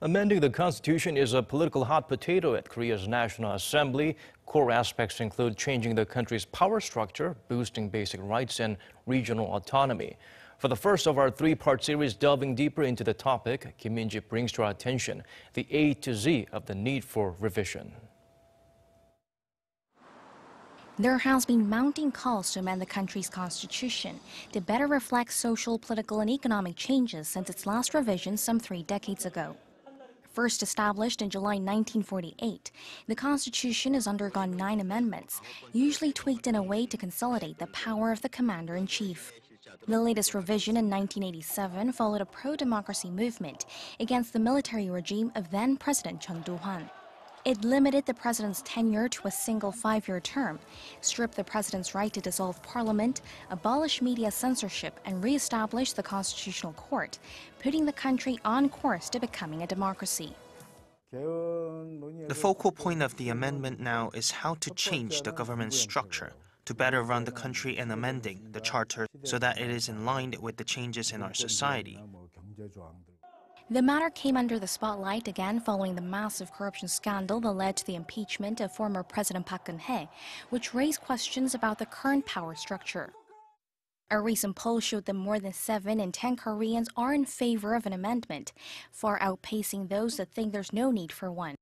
Amending the constitution is a political hot potato at Korea's National Assembly. Core aspects include changing the country's power structure, boosting basic rights, and regional autonomy. For the first of our three-part series delving deeper into the topic, Kim Min-ji brings to our attention the A to Z of the need for revision. There has been mounting calls to amend the country's constitution to better reflect social, political, and economic changes since its last revision some 3 decades ago. First established in July 1948, the Constitution has undergone 9 amendments, usually tweaked in a way to consolidate the power of the commander-in-chief. The latest revision in 1987 followed a pro-democracy movement against the military regime of then-President Chun Doo-hwan. It limited the president's tenure to a single 5-year term, stripped the president's right to dissolve parliament, abolish media censorship, and re-establish the Constitutional Court, putting the country on course to becoming a democracy. The focal point of the amendment now is how to change the government structure to better run the country and amending the charter so that it is in line with the changes in our society. The matter came under the spotlight again following the massive corruption scandal that led to the impeachment of former President Park Geun-hye, which raised questions about the current power structure. A recent poll showed that more than 7 in 10 Koreans are in favor of an amendment, far outpacing those that think there's no need for one.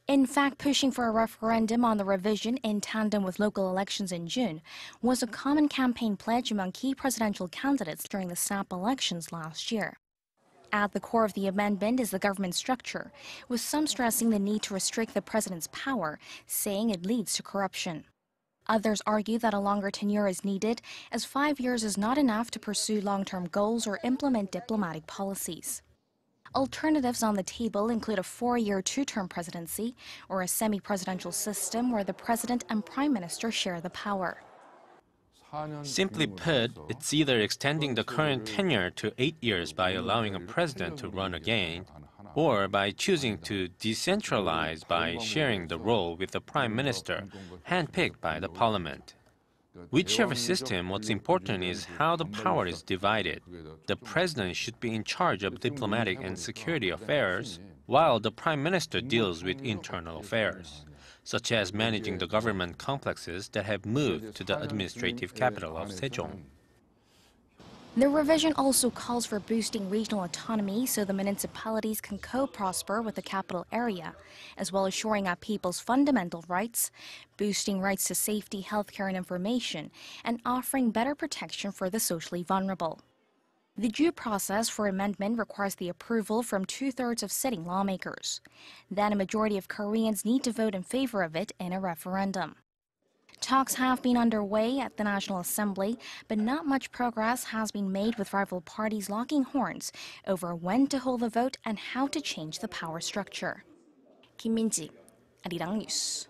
In fact, pushing for a referendum on the revision in tandem with local elections in June was a common campaign pledge among key presidential candidates during the snap elections last year. At the core of the amendment is the government structure, with some stressing the need to restrict the president's power, saying it leads to corruption. Others argue that a longer tenure is needed, as 5 years is not enough to pursue long-term goals or implement diplomatic policies. Alternatives on the table include a 4-year 2-term presidency or a semi-presidential system where the president and prime minister share the power. Simply put, it's either extending the current tenure to 8 years by allowing a president to run again, or by choosing to decentralize by sharing the role with the prime minister, handpicked by the parliament. Whichever system, what's important is how the power is divided. The president should be in charge of diplomatic and security affairs, while the prime minister deals with internal affairs, such as managing the government complexes that have moved to the administrative capital of Sejong. The revision also calls for boosting regional autonomy so the municipalities can co-prosper with the capital area, as well as shoring up people's fundamental rights, boosting rights to safety, healthcare, and information, and offering better protection for the socially vulnerable. The due process for amendment requires the approval from 2/3 of sitting lawmakers. Then a majority of Koreans need to vote in favor of it in a referendum. Talks have been underway at the National Assembly, but not much progress has been made with rival parties locking horns over when to hold the vote and how to change the power structure. Kim Min-ji, Arirang News.